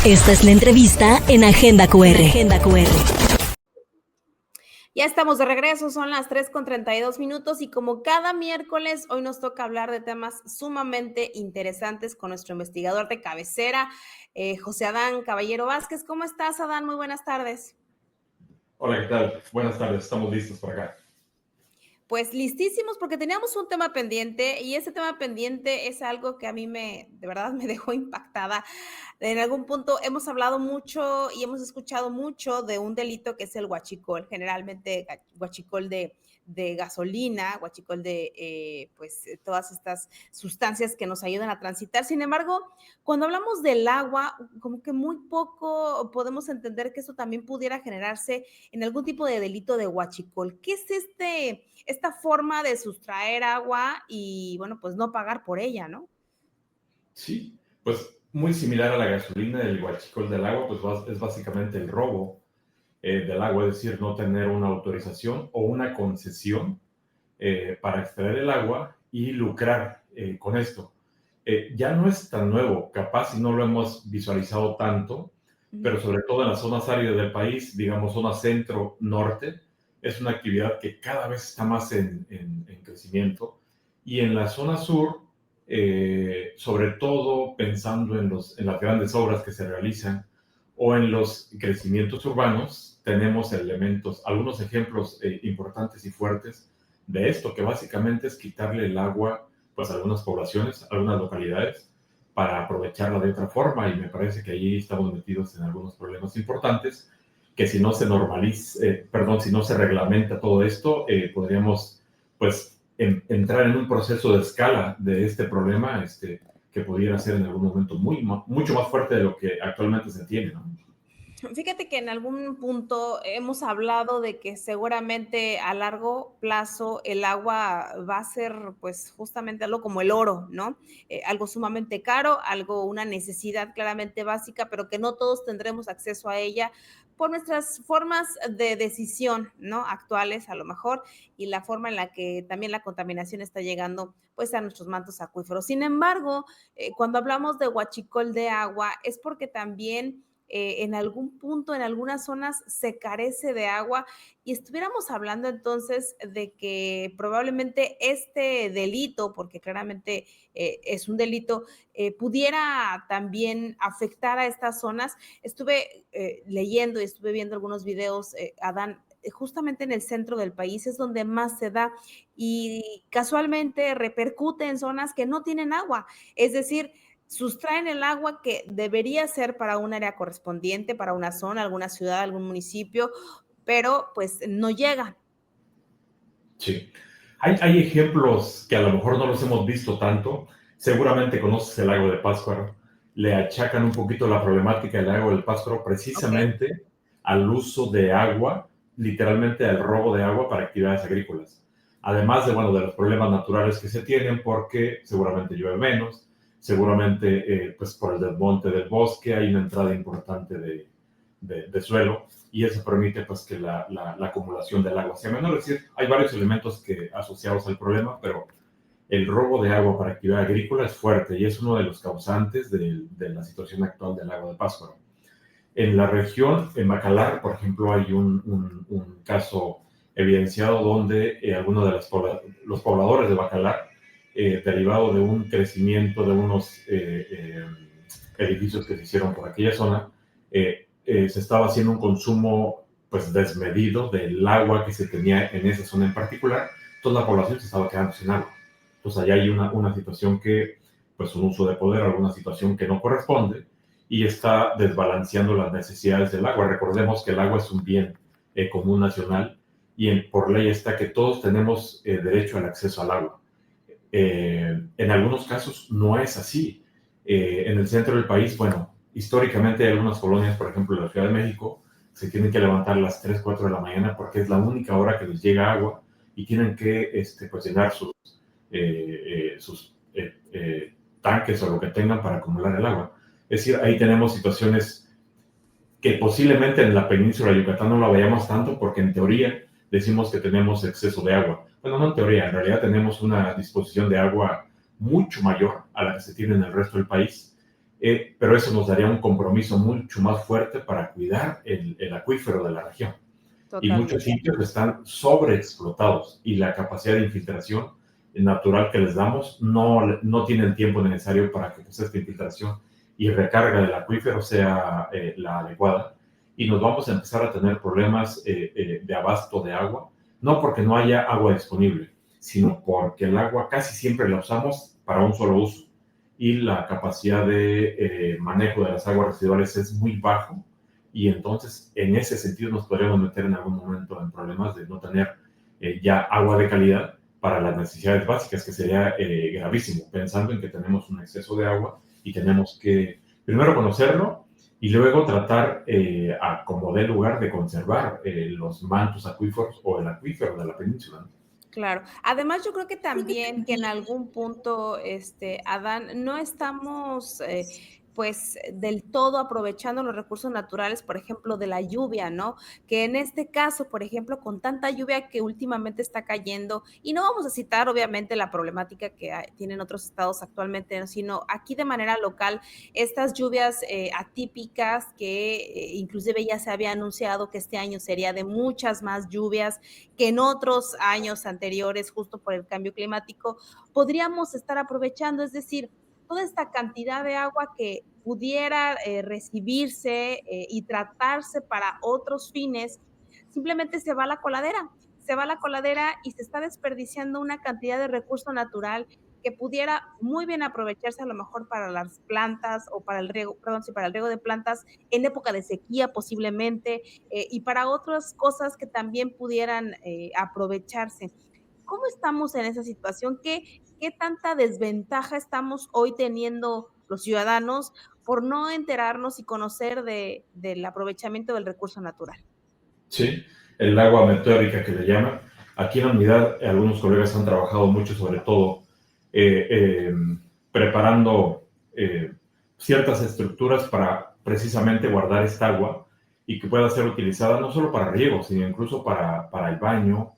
Esta es la entrevista en Agenda QR. Ya estamos de regreso, son las 3:32 y como cada miércoles, hoy nos toca hablar de temas sumamente interesantes con nuestro investigador de cabecera, José Adán Caballero Vázquez. ¿Cómo estás, Adán? Muy buenas tardes. Hola, ¿qué tal? Buenas tardes, estamos listos por acá. Pues listísimos porque teníamos un tema pendiente y ese tema pendiente es algo que a mí de verdad me dejó impactada. En algún punto hemos hablado mucho y hemos escuchado mucho de un delito que es el huachicol, generalmente huachicol de gasolina, huachicol de todas estas sustancias que nos ayudan a transitar. Sin embargo, cuando hablamos del agua, como que muy poco podemos entender que eso también pudiera generarse en algún tipo de delito de huachicol. ¿Qué es esta forma de sustraer agua y, bueno, pues no pagar por ella, ¿no? Sí, pues muy similar a la gasolina, el huachicol del agua, pues es básicamente el robo del agua, es decir, no tener una autorización o una concesión para extraer el agua y lucrar con esto. Ya no es tan nuevo, capaz si no lo hemos visualizado tanto, pero sobre todo en las zonas áridas del país, digamos zona centro-norte, es una actividad que cada vez está más en crecimiento. Y en la zona sur, sobre todo pensando en las grandes obras que se realizan o en los crecimientos urbanos, tenemos algunos ejemplos importantes y fuertes de esto, que básicamente es quitarle el agua pues, a algunas poblaciones, a algunas localidades, para aprovecharla de otra forma, y me parece que allí estamos metidos en algunos problemas importantes, que si no se si no se reglamenta todo esto, podríamos pues entrar en un proceso de escala de este problema, que pudiera ser en algún momento mucho más fuerte de lo que actualmente se tiene, ¿no? Fíjate que en algún punto hemos hablado de que seguramente a largo plazo el agua va a ser pues justamente algo como el oro, ¿no? Algo sumamente caro, una necesidad claramente básica, pero que no todos tendremos acceso a ella por nuestras formas de decisión, ¿no? Actuales a lo mejor, y la forma en la que también la contaminación está llegando pues a nuestros mantos acuíferos. Sin embargo, cuando hablamos de huachicol de agua es porque también en algún punto, en algunas zonas se carece de agua y estuviéramos hablando entonces de que probablemente este delito, porque claramente es un delito, pudiera también afectar a estas zonas. Estuve leyendo y estuve viendo algunos videos, Adán, justamente en el centro del país es donde más se da y casualmente repercute en zonas que no tienen agua, es decir, sustraen el agua que debería ser para un área correspondiente, para una zona, alguna ciudad, algún municipio, pero pues no llega. Sí. Hay ejemplos que a lo mejor no los hemos visto tanto. Seguramente conoces el lago de Pátzcuaro. Le achacan un poquito la problemática del lago del Pátzcuaro precisamente al uso de agua, literalmente al robo de agua para actividades agrícolas. Además de, bueno, de los problemas naturales que se tienen porque seguramente llueve menos, seguramente pues por el desmonte del bosque hay una entrada importante de suelo y eso permite pues que la acumulación del agua sea menor. Es decir, hay varios elementos asociados al problema, pero el robo de agua para actividad agrícola es fuerte y es uno de los causantes de la situación actual del lago de Pátzcuaro. En la región, en Bacalar, por ejemplo, hay un caso evidenciado donde algunos de los pobladores de Bacalar, derivado de un crecimiento de unos edificios que se hicieron por aquella zona, se estaba haciendo un consumo pues desmedido del agua que se tenía en esa zona en particular, toda la población se estaba quedando sin agua. Entonces allá hay una situación que, pues un uso de poder, alguna situación que no corresponde y está desbalanceando las necesidades del agua. Recordemos que el agua es un bien común nacional y por ley está que todos tenemos derecho al acceso al agua. En algunos casos no es así. En el centro del país, bueno, históricamente hay algunas colonias, por ejemplo, en la Ciudad de México, se tienen que levantar a las 3, 4 de la mañana porque es la única hora que les llega agua y tienen que pues, llenar sus tanques o lo que tengan para acumular el agua. Es decir, ahí tenemos situaciones que posiblemente en la península de Yucatán no la veamos tanto porque en teoría decimos que tenemos exceso de agua. Bueno, no en teoría, en realidad tenemos una disposición de agua mucho mayor a la que se tiene en el resto del país, pero eso nos daría un compromiso mucho más fuerte para cuidar el acuífero de la región. Y muchos Totalmente. sitios están sobreexplotados y la capacidad de infiltración natural que les damos no tiene el tiempo necesario para que pues, esta infiltración y recarga del acuífero sea la adecuada. Y nos vamos a empezar a tener problemas de abasto de agua, no porque no haya agua disponible, sino porque el agua casi siempre la usamos para un solo uso y la capacidad de manejo de las aguas residuales es muy bajo y entonces en ese sentido nos podríamos meter en algún momento en problemas de no tener ya agua de calidad para las necesidades básicas, que sería gravísimo, pensando en que tenemos un exceso de agua y tenemos que primero conocerlo y luego tratar a como dé lugar de conservar los mantos acuíferos o el acuífero de la península, ¿no? Claro. Además, yo creo que también que en algún punto, Adán, no estamos, pues, del todo aprovechando los recursos naturales, por ejemplo, de la lluvia, ¿no? Que en este caso, por ejemplo, con tanta lluvia que últimamente está cayendo, y no vamos a citar, obviamente, la problemática que tienen otros estados actualmente, ¿no? Sino aquí de manera local, estas lluvias atípicas que inclusive ya se había anunciado que este año sería de muchas más lluvias que en otros años anteriores, justo por el cambio climático, podríamos estar aprovechando, es decir, toda esta cantidad de agua que pudiera recibirse y tratarse para otros fines, simplemente se va a la coladera y se está desperdiciando una cantidad de recurso natural que pudiera muy bien aprovecharse a lo mejor para las plantas o para el riego, perdón, sí, para el riego de plantas en época de sequía posiblemente, y para otras cosas que también pudieran aprovecharse. ¿Cómo estamos en esa situación? ¿Qué tanta desventaja estamos hoy teniendo los ciudadanos por no enterarnos y conocer del aprovechamiento del recurso natural? Sí, el agua meteórica que le llaman. Aquí en la unidad, algunos colegas han trabajado mucho sobre todo eh, eh, preparando ciertas estructuras para precisamente guardar esta agua y que pueda ser utilizada no solo para riego, sino incluso para el baño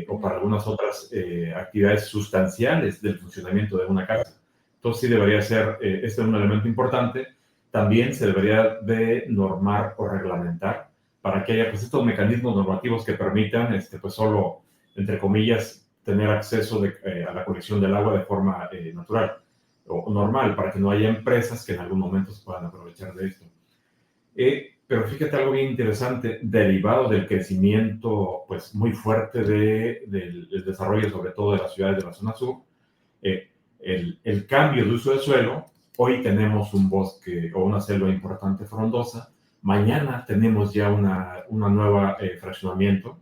o para algunas otras actividades sustanciales del funcionamiento de una casa. Entonces sí debería ser, este es un elemento importante. También se debería de normar o reglamentar para que haya pues, estos mecanismos normativos que permitan pues solo, entre comillas, tener acceso a la colección del agua de forma natural o normal, para que no haya empresas que en algún momento se puedan aprovechar de esto. Pero fíjate algo bien interesante, derivado del crecimiento pues, muy fuerte del desarrollo, sobre todo de las ciudades de la zona sur, el cambio de uso del suelo, hoy tenemos un bosque o una selva importante frondosa, mañana tenemos ya una nueva fraccionamiento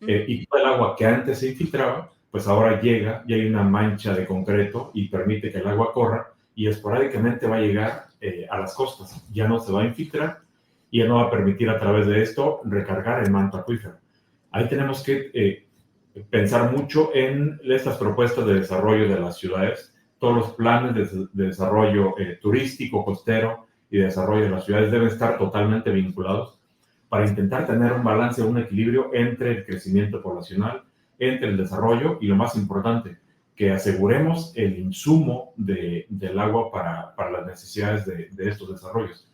y todo el agua que antes se infiltraba, pues ahora llega y hay una mancha de concreto y permite que el agua corra y esporádicamente va a llegar a las costas, ya no se va a infiltrar y ya no va a permitir a través de esto recargar el manto acuífero. Ahí tenemos que pensar mucho en estas propuestas de desarrollo de las ciudades, todos los planes de desarrollo turístico, costero y de desarrollo de las ciudades deben estar totalmente vinculados para intentar tener un balance, un equilibrio entre el crecimiento poblacional, entre el desarrollo y lo más importante, que aseguremos el insumo del agua para las necesidades de estos desarrollos.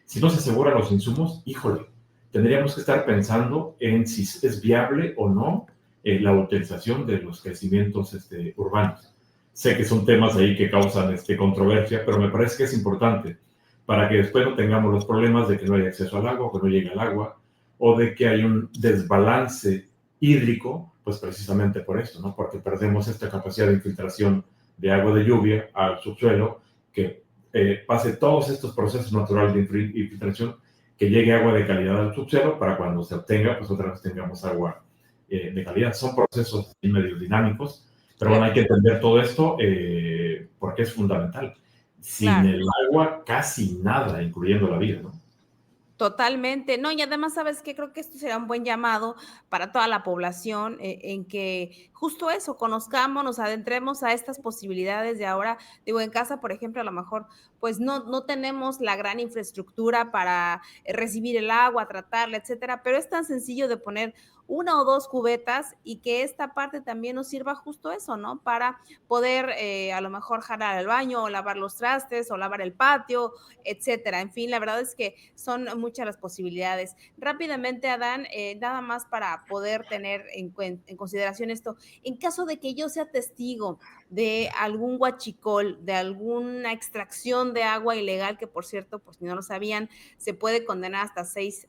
Si no se aseguran los insumos, híjole, tendríamos que estar pensando en si es viable o no la utilización de los crecimientos urbanos. Sé que son temas ahí que causan controversia, pero me parece que es importante para que después no tengamos los problemas de que no haya acceso al agua, que no llegue al agua, o de que hay un desbalance hídrico, pues precisamente por esto, ¿no? Porque perdemos esta capacidad de infiltración de agua de lluvia al subsuelo, que pase todos estos procesos naturales de infiltración, que llegue agua de calidad al subsuelo para cuando se obtenga, pues otra vez tengamos agua de calidad. Son procesos medio dinámicos, pero bueno, hay que entender todo esto porque es fundamental. Sin Claro. el agua, casi nada, incluyendo la vida, ¿no? Totalmente. No, y además, ¿sabes qué? Creo que esto será un buen llamado para toda la población, en que justo eso, conozcamos, nos adentremos a estas posibilidades de ahora. Digo, en casa, por ejemplo, a lo mejor, pues no tenemos la gran infraestructura para recibir el agua, tratarla, etcétera, pero es tan sencillo de poner una o dos cubetas y que esta parte también nos sirva justo eso, ¿no? Para poder a lo mejor jalar el baño o lavar los trastes o lavar el patio, etcétera. En fin, la verdad es que son muchas las posibilidades. Rápidamente, Adán, nada más para poder tener en consideración esto, en caso de que yo sea testigo de algún huachicol, de alguna extracción de agua ilegal, que por cierto, pues si no lo sabían, se puede condenar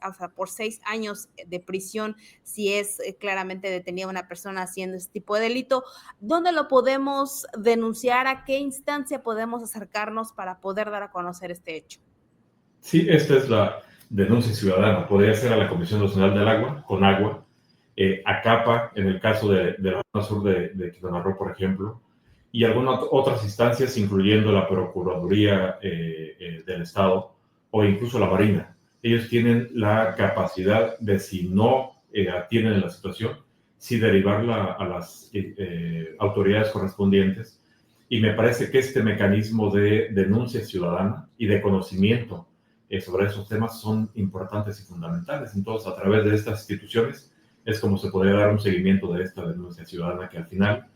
hasta por 6 años de prisión si es claramente detenida una persona haciendo este tipo de delito. ¿Dónde lo podemos denunciar? ¿A qué instancia podemos acercarnos para poder dar a conocer este hecho? Sí, esta es la denuncia ciudadana. Podría ser a la Comisión Nacional del Agua, con agua, a CAPA, en el caso de la zona sur de Quintana Roo, por ejemplo, y algunas otras instancias, incluyendo la Procuraduría del Estado o incluso la Marina. Ellos tienen la capacidad de, si no atienden la situación, sí derivarla a las autoridades correspondientes. Y me parece que este mecanismo de denuncia ciudadana y de conocimiento sobre esos temas son importantes y fundamentales. Entonces, a través de estas instituciones es como se podría dar un seguimiento de esta denuncia ciudadana, que al final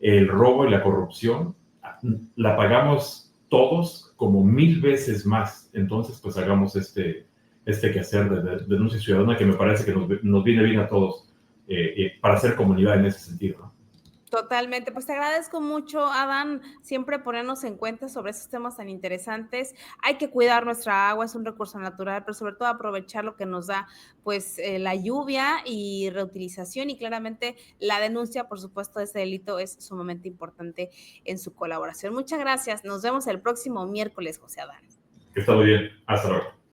el robo y la corrupción la pagamos todos como 1000 veces más. Entonces, pues hagamos este quehacer de denuncia ciudadana, que me parece que nos viene bien a todos para hacer comunidad en ese sentido, ¿no? Totalmente, pues te agradezco mucho, Adán, siempre ponernos en cuenta sobre esos temas tan interesantes. Hay que cuidar nuestra agua, es un recurso natural, pero sobre todo aprovechar lo que nos da pues la lluvia y reutilización, y claramente la denuncia, por supuesto, de ese delito es sumamente importante en su colaboración. Muchas gracias, nos vemos el próximo miércoles, José Adán. Que está muy bien. Hasta luego.